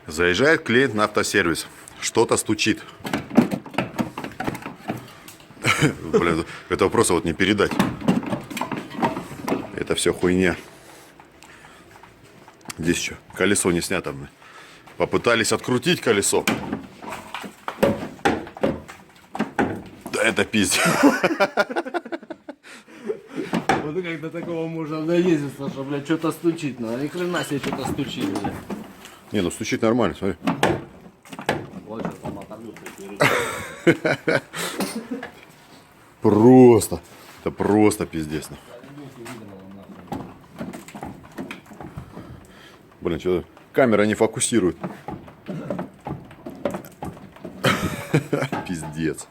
Заезжает клиент на автосервис. Что-то стучит. Блин, это просто вот не передать. Это все хуйня. Здесь что? Колесо не снято. Попытались открутить колесо. Да это пиздец. Вот как до такого можно доездиться, что, блядь, что-то стучит. Ну, ни хрена себе что-то стучит, блядь. Не, ну стучит нормально, смотри. Вот сейчас там оторвёт. Просто. Это просто пиздец. Блин, что камера не фокусирует. Пиздец.